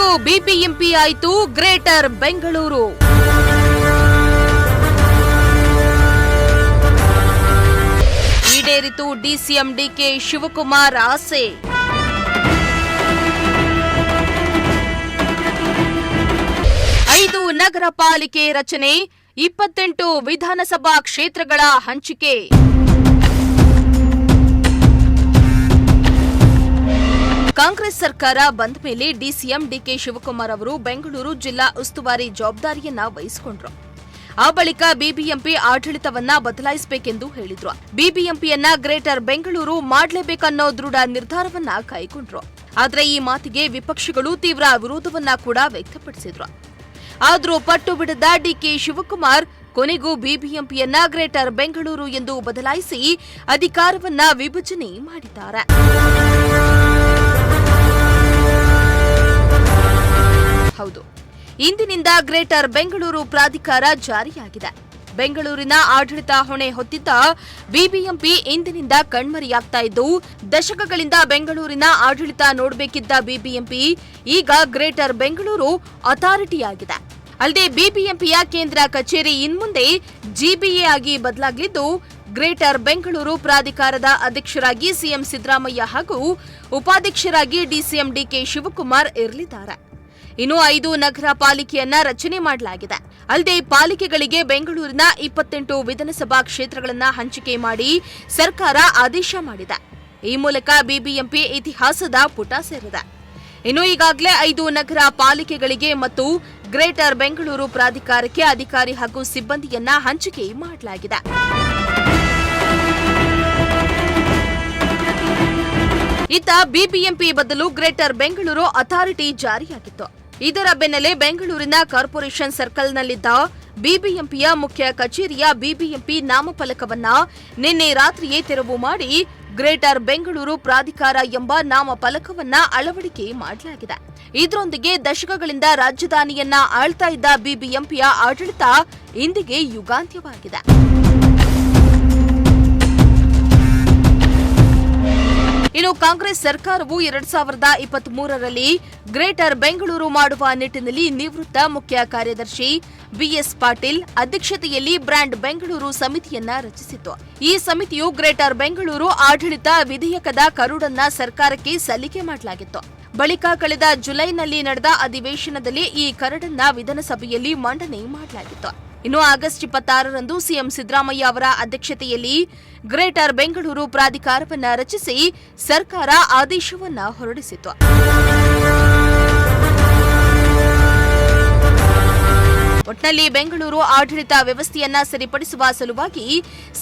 ಕೊನೆಗೂ ಬಿಬಿಎಂಪಿ ಆಯಿತು ಗ್ರೇಟರ್ ಬೆಂಗಳೂರು. ಈಡೇರಿತು ಡಿಸಿಎಂ ಡಿಕೆ ಶಿವಕುಮಾರ್ ಆಸೆ. ನಗರ ಪಾಲಿಕೆ ರಚನೆ, 28 ವಿಧಾನಸಭಾ ಕ್ಷೇತ್ರಗಳ ಹಂಚಿಕೆ. ಕಾಂಗ್ರೆಸ್ ಸರ್ಕಾರ ಬಂದ ಮೇಲೆ ಡಿಸಿಎಂ ಡಿಕೆ ಶಿವಕುಮಾರ್ ಅವರು ಬೆಂಗಳೂರು ಜಿಲ್ಲಾ ಉಸ್ತುವಾರಿ ಜವಾಬ್ದಾರಿಯನ್ನ ವಹಿಸಿಕೊಂಡ್ರು. ಆ ಬಳಿಕ ಬಿಬಿಎಂಪಿ ಆಡಳಿತವನ್ನ ಬದಲಾಯಿಸಬೇಕೆಂದು ಹೇಳಿದ್ರು. ಬಿಬಿಎಂಪಿಯನ್ನ ಗ್ರೇಟರ್ ಬೆಂಗಳೂರು ಮಾಡಲೇಬೇಕನ್ನೋ ದೃಢ ನಿರ್ಧಾರವನ್ನ ಕೈಗೊಂಡ್ರು. ಆದರೆ ಈ ಮಾತಿಗೆ ವಿಪಕ್ಷಗಳು ತೀವ್ರ ವಿರೋಧವನ್ನ ಕೂಡ ವ್ಯಕ್ತಪಡಿಸಿದ್ರು. ಆದರೂ ಪಟ್ಟು ಬಿಡದ ಡಿಕೆ ಶಿವಕುಮಾರ್ ಕೊನೆಗೂ ಬಿಬಿಎಂಪಿಯನ್ನ ಗ್ರೇಟರ್ ಬೆಂಗಳೂರು ಎಂದು ಬದಲಾಯಿಸಿ ಅಧಿಕಾರವನ್ನ ವಿಭಜನೆ ಮಾಡಿದ್ದಾರೆ. ಹೌದು, ಇಂದಿನಿಂದ ಗ್ರೇಟರ್ ಬೆಂಗಳೂರು ಪ್ರಾಧಿಕಾರ ಜಾರಿಯಾಗಿದೆ. ಬೆಂಗಳೂರಿನ ಆಡಳಿತ ಹೊಣೆ ಹೊತ್ತಿದ್ದ ಬಿಬಿಎಂಪಿ ಇಂದಿನಿಂದ ಕಣ್ಮರೆಯಾಗ್ತಾ ಇದ್ದು, ದಶಕಗಳಿಂದ ಬೆಂಗಳೂರಿನ ಆಡಳಿತ ನೋಡಬೇಕಿದ್ದ ಬಿಬಿಎಂಪಿ ಈಗ ಗ್ರೇಟರ್ ಬೆಂಗಳೂರು ಅಥಾರಿಟಿಯಾಗಿದೆ. ಅಲ್ಲದೆ ಬಿಬಿಎಂಪಿಯ ಕೇಂದ್ರ ಕಚೇರಿ ಇನ್ಮುಂದೆ ಜಿಬಿಎ ಆಗಿ ಬದಲಾಗಲಿದ್ದು, ಗ್ರೇಟರ್ ಬೆಂಗಳೂರು ಪ್ರಾಧಿಕಾರದ ಅಧ್ಯಕ್ಷರಾಗಿ ಸಿಎಂ ಸಿದ್ದರಾಮಯ್ಯ ಹಾಗೂ ಉಪಾಧ್ಯಕ್ಷರಾಗಿ ಡಿಸಿಎಂ ಡಿಕೆ ಶಿವಕುಮಾರ್ ಇರಲಿದ್ದಾರೆ. ಇನ್ನು 5 ನಗರ ಪಾಲಿಕೆಯನ್ನ ರಚನೆ ಮಾಡಲಾಗಿದೆ. ಅಲ್ಲದೆ ಪಾಲಿಕೆಗಳಿಗೆ ಬೆಂಗಳೂರಿನ 28 ವಿಧಾನಸಭಾ ಕ್ಷೇತ್ರಗಳನ್ನು ಹಂಚಿಕೆ ಮಾಡಿ ಸರ್ಕಾರ ಆದೇಶ ಮಾಡಿದೆ. ಈ ಮೂಲಕ ಬಿಬಿಎಂಪಿ ಇತಿಹಾಸದ ಪುಟ ಸೇರಿದೆ. ಇನ್ನು ಈಗಾಗಲೇ 5 ನಗರ ಪಾಲಿಕೆಗಳಿಗೆ ಮತ್ತು ಗ್ರೇಟರ್ ಬೆಂಗಳೂರು ಪ್ರಾಧಿಕಾರಕ್ಕೆ ಅಧಿಕಾರಿ ಹಾಗೂ ಸಿಬ್ಬಂದಿಯನ್ನ ಹಂಚಿಕೆ ಮಾಡಲಾಗಿದೆ. ಇತ್ತ ಬಿಬಿಎಂಪಿ ಬದಲು ಗ್ರೇಟರ್ ಬೆಂಗಳೂರು ಅಥಾರಿಟಿ ಜಾರಿಯಾಗಿತ್ತು. ಇದರ ಬೆನ್ನಲ್ಲೇ ಬೆಂಗಳೂರಿನ ಕಾರ್ಪೊರೇಷನ್ ಸರ್ಕಲ್ನಲ್ಲಿದ್ದ ಬಿಬಿಎಂಪಿಯ ಮುಖ್ಯ ಕಚೇರಿಯ ಬಿಬಿಎಂಪಿ ನಾಮಫಲಕವನ್ನ ನಿನ್ನೆ ರಾತ್ರಿಯೇ ತೆರವು ಮಾಡಿ ಗ್ರೇಟರ್ ಬೆಂಗಳೂರು ಪ್ರಾಧಿಕಾರ ಎಂಬ ನಾಮಫಲಕವನ್ನ ಅಳವಡಿಕೆ ಮಾಡಲಾಗಿದೆ. ಇದರೊಂದಿಗೆ ದಶಕಗಳಿಂದ ರಾಜಧಾನಿಯನ್ನ ಆಳ್ತಾ ಇದ್ದ ಬಿಬಿಎಂಪಿಯ ಆಡಳಿತ ಇಂದಿಗೆ ಯುಗಾಂತ್ಯವಾಗಿದೆ. ಇನ್ನು ಕಾಂಗ್ರೆಸ್ ಸರ್ಕಾರವು 2023ರಲ್ಲಿ ಗ್ರೇಟರ್ ಬೆಂಗಳೂರು ಮಾಡುವ ನಿಟ್ಟಿನಲ್ಲಿ ನಿವೃತ್ತ ಮುಖ್ಯ ಕಾರ್ಯದರ್ಶಿ ಬಿಎಸ್ ಪಾಟೀಲ್ ಅಧ್ಯಕ್ಷತೆಯಲ್ಲಿ ಬ್ರ್ಯಾಂಡ್ ಬೆಂಗಳೂರು ಸಮಿತಿಯನ್ನ ರಚಿಸಿತ್ತು. ಈ ಸಮಿತಿಯು ಗ್ರೇಟರ್ ಬೆಂಗಳೂರು ಆಡಳಿತ ವಿಧೇಯಕದ ಕರಡನ್ನ ಸರ್ಕಾರಕ್ಕೆ ಸಲ್ಲಿಕೆ ಮಾಡಲಾಗಿತ್ತು. ಬಳಿಕ ಕಳೆದ ಜುಲೈನಲ್ಲಿ ನಡೆದ ಅಧಿವೇಶನದಲ್ಲಿ ಈ ಕರಡನ್ನ ವಿಧಾನಸಭೆಯಲ್ಲಿ ಮಂಡನೆ ಮಾಡಲಾಗಿತ್ತು. ಇನ್ನು ಆಗಸ್ಟ್ 26ರಂದು ಸಿಎಂ ಸಿದ್ದರಾಮಯ್ಯ ಅವರ ಅಧ್ಯಕ್ಷತೆಯಲ್ಲಿ ಗ್ರೇಟರ್ ಬೆಂಗಳೂರು ಪ್ರಾಧಿಕಾರವನ್ನ ರಚಿಸಿ ಸರ್ಕಾರ ಆದೇಶವನ್ನ ಹೊರಡಿಸಿತು. ಒಟ್ನಲ್ಲಿ ಬೆಂಗಳೂರು ಆಡಳಿತ ವ್ಯವಸ್ಥೆಯನ್ನ ಸರಿಪಡಿಸುವ ಸಲುವಾಗಿ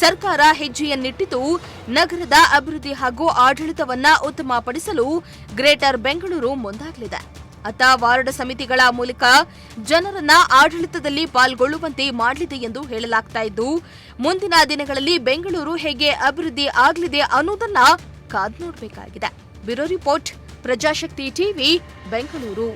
ಸರ್ಕಾರ ಹೆಜ್ಜೆಯನ್ನಿಟ್ಟಿದ್ದು, ನಗರದ ಅಭಿವೃದ್ಧಿ ಹಾಗೂ ಆಡಳಿತವನ್ನ ಉತ್ತಮಪಡಿಸಲು ಗ್ರೇಟರ್ ಬೆಂಗಳೂರು ಮುಂದಾಗಲಿದೆ. ಅತ್ತ ವಾರ್ಡ್ ಸಮಿತಿಗಳ ಮೂಲಕ ಜನರನ್ನ ಆಡಳಿತದಲ್ಲಿ ಪಾಲ್ಗೊಳ್ಳುವಂತೆ ಮಾಡಲಿದೆ ಎಂದು ಹೇಳಲಾಗ್ತಾ ಇದ್ದು, ಮುಂದಿನ ದಿನಗಳಲ್ಲಿ ಬೆಂಗಳೂರು ಹೇಗೆ ಅಭಿವೃದ್ಧಿ ಆಗಲಿದೆ ಅನ್ನೋದನ್ನ ಕಾದು ನೋಡಬೇಕಾಗಿದೆ. Bureau report, Prajashakti TV, Bengaluru.